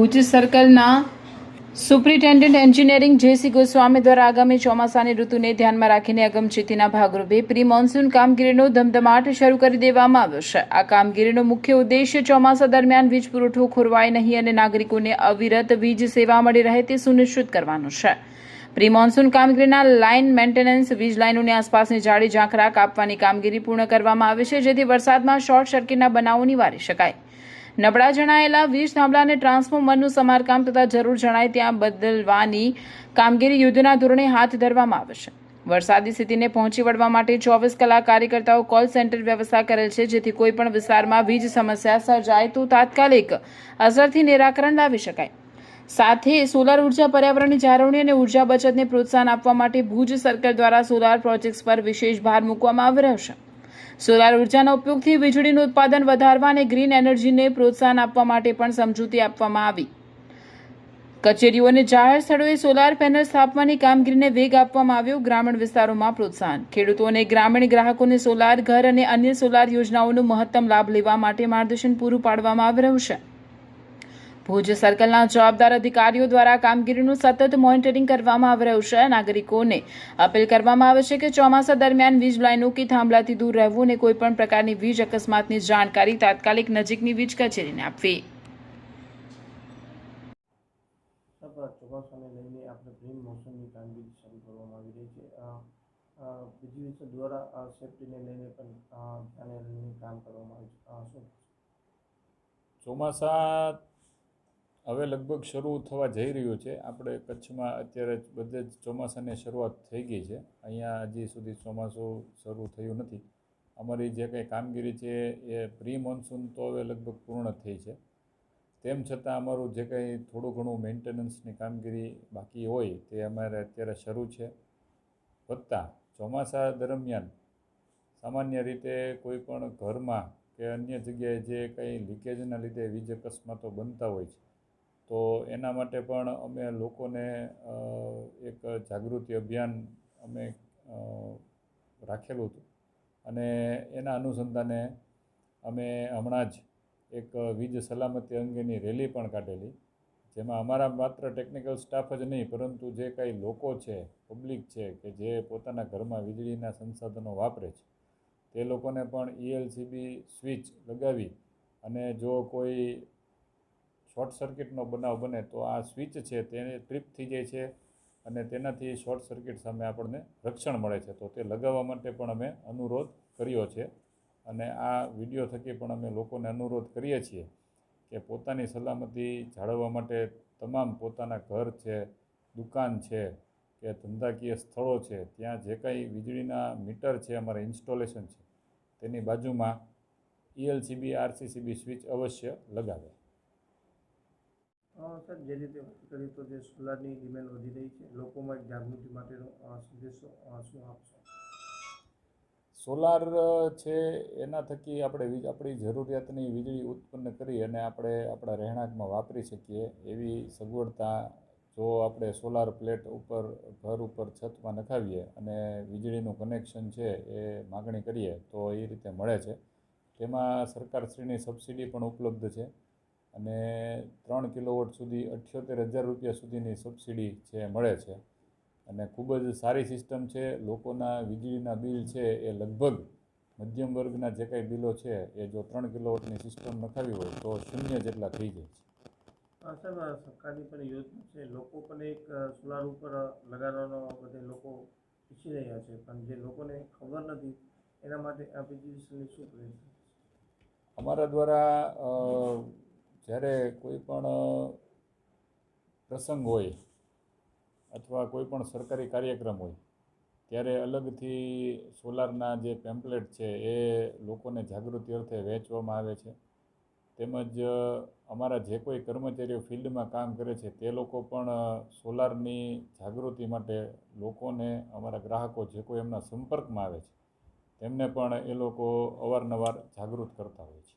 Bhuj સર્કલના superintendent engineering જેસી ગોસ્વામી દ્વારા આગામી ચોમાસાની ઋતુને ધ્યાનમાં રાખીને અગમચેતીના ભાગરૂપે પ્રી મોન્સૂન કામગીરીનો ધમધમાટ શરૂ કરી દેવામાં આવ્યો છે। આ કામગીરીનો મુખ્ય ઉદ્દેશ્ય ચોમાસા દરમિયાન વીજ પુરવઠો ખોરવાય નહીં અને નાગરિકોને અવિરત વીજ સેવા મળી રહે તે સુનિશ્ચિત કરવાનો છે। પ્રી મોન્સૂન કામગીરીના લાઇન મેન્ટેનન્સ, વીજ લાઇનોની આસપાસની જાળી ઝાંખરા કાપવાની કામગીરી પૂર્ણ કરવામાં આવી છે, જેથી વરસાદમાં શોર્ટ સર્કિટના બનાવો નિવારી શકાય। નબળા જણાયેલા વીજ થાંભલા અને ટ્રાન્સફોર્મરનું સમારકામ તથા જરૂર જણાય ત્યાં બદલવાની કામગીરી યુદ્ધના ધોરણે હાથ ધરવામાં આવે છે। વરસાદી સ્થિતિને પહોંચી વળવા માટે 24 કલાક કાર્યકર્તાઓ કોલ સેન્ટર વ્યવસ્થા કરેલ છે, જેથી કોઈપણ વિસ્તારમાં વીજ સમસ્યા સર્જાય તો તાત્કાલિક અસરથી નિરાકરણ લાવી શકાય। સાથે સોલાર ઉર્જા પર્યાવરણની જાળવણી અને ઉર્જા બચતને પ્રોત્સાહન આપવા માટે ભુજ સર્કલ દ્વારા સોલાર પ્રોજેક્ટ્સ પર વિશેષ ભાર મૂકવામાં આવી રહ્યો છે। સોલાર ઉર્જાના ઉપયોગથી વીજળીનું ઉત્પાદન વધારવા અને ગ્રીન એનર્જીને પ્રોત્સાહન આપવા માટે પણ સમજૂતી આપવામાં આવી। કચેરીઓ અને જાહેર સ્થળોએ સોલાર પેનલ સ્થાપવાની કામગીરીને વેગ આપવામાં આવ્યો। ગ્રામીણ વિસ્તારોમાં પ્રોત્સાહન, ખેડૂતો અને ગ્રામીણ ગ્રાહકોને સોલાર ઘર અને અન્ય સોલાર યોજનાઓનો મહત્તમ લાભ લેવા માટે માર્ગદર્શન પૂરું પાડવામાં આવી રહ્યું છે। ભુજ સર્કલના જવાબદાર અધિકારીઓ દ્વારા કામગીરીનું સતત મોનિટરિંગ કરવામાં આવી રહ્યું છે। નાગરિકોને અપીલ કરવામાં આવે છે કે ચોમાસા દરમિયાન વીજ લાઇનો કે થાંભલાથી દૂર રહેવું અને કોઈપણ પ્રકારની વીજ અકસ્માતની જાણકારી તાત્કાલિક નજીકની વીજ કચેરીને આપવી। ચોમાસાને લઈને આપણે પ્રી મોન્સૂનની કામગીરી શરૂ કરવામાં આવી રહી છે। બીજી વિશે દ્વારા સેફટીને લઈને પણ ધ્યાને લઈને કામ કરવામાં આવે છે। ચોમાસા હવે લગભગ શરૂ થવા જઈ રહ્યું છે। આપણે કચ્છમાં અત્યારે બધે જ ચોમાસાની શરૂઆત થઈ ગઈ છે। અહીંયા હજી સુધી ચોમાસું શરૂ થયું નથી। અમારી જે કંઈ કામગીરી છે એ પ્રી મોન્સૂન તો હવે લગભગ પૂર્ણ થઈ છે। તેમ છતાં અમારું જે કંઈ થોડું ઘણું મેન્ટેનન્સની કામગીરી બાકી હોય તે અમારે અત્યારે શરૂ છે। વત્તા ચોમાસા દરમિયાન સામાન્ય રીતે કોઈ પણ ઘરમાં કે અન્ય જગ્યાએ જે કંઈ લીકેજના લીધે વીજ અકસ્માતો બનતા હોય છે, તો એના માટે પણ અમે લોકોને એક જાગૃતિ અભિયાન અમે રાખેલું હતું અને એના અનુસંધાને અમે હમણાં જ એક વીજ સલામતી અંગેની રેલી પણ કાઢેલી, જેમાં અમારા માત્ર ટેકનિકલ સ્ટાફ જ નહીં પરંતુ જે કાંઈ લોકો છે, પબ્લિક છે કે જે પોતાના ઘરમાં વીજળીના સંસાધનો વાપરે છે, તે લોકોને પણ ELCB સ્વિચ લગાવી અને જો કોઈ શોર્ટ સર્કિટનો બનાવ બને તો આ સ્વિચ છે તેને ટ્રીપ થઈ જાય છે અને તેનાથી શોર્ટ સર્કિટ સામે આપણને રક્ષણ મળે છે। તો તે લગાવવા માટે પણ અમે અનુરોધ કર્યો છે અને આ વિડીયો થકી પણ અમે લોકોને અનુરોધ કરીએ છીએ કે પોતાની સલામતી જાળવવા માટે તમામ પોતાના ઘર છે, દુકાન છે કે ધંધાકીય સ્થળો છે, ત્યાં જે કાંઈ વીજળીના મીટર છે, અમારા ઇન્સ્ટોલેશન છે, તેની બાજુમાં ELCB RCCB સ્વિચ અવશ્ય લગાવે। સર, જે રીતે વાત કરીએ તો જે સોલારની ડિમાન્ડ વધી રહી છે, લોકોમાં એક જાગૃતિ માટેનો સંદેશો શું આપશો? સોલાર છે એના થકી આપણે આપણી જરૂરિયાતની વીજળી ઉત્પન્ન કરી અને આપણે આપણા રહેણાંકમાં વાપરી શકીએ એવી સગવડતા જો આપણે સોલાર પ્લેટ ઉપર ઘર ઉપર છતમાં નખાવીએ અને વીજળીનું કનેક્શન છે એ માગણી કરીએ તો એ રીતે મળે છે। તેમાં સરકારશ્રીની સબસિડી પણ ઉપલબ્ધ છે અને 3 કિલોવોટ સુધી 78,000 રૂપિયા સુધીની સબસિડી છે મળે છે અને ખૂબ જ સારી સિસ્ટમ છે। લોકોના વીજળીના બિલ છે એ લગભગ મધ્યમ વર્ગના જે કાંઈ બિલો છે એ જો 3 કિલોવોટની સિસ્ટમ નખાવી હોય તો 0 જેટલા થઈ જાય છે। સર, સરકારની પણ યોજના છે, લોકો પણ એક સોલાર ઉપર લગાડવાનો બધે લોકો ઈચ્છી રહ્યા છે, પણ જે લોકોને ખબર નથી એના માટે આ બીજી શું પ્રયત્ન? અમારા દ્વારા જ્યારે કોઈ પણ પ્રસંગ હોય અથવા કોઈ પણ સરકારી કાર્યક્રમ હોય ત્યારે અલગથી સોલારના જે પેમ્પલેટ છે એ લોકોને જાગૃતિ અર્થે વહેંચવામાં આવે છે। તેમજ અમારા જે કોઈ કર્મચારીઓ ફિલ્ડમાં કામ કરે છે તે લોકો પણ સોલારની જાગૃતિ માટે લોકોને, અમારા ગ્રાહકો જે કોઈ એમના સંપર્કમાં આવે છે તેમને પણ એ લોકો અવારનવાર જાગૃત કરતા હોય છે।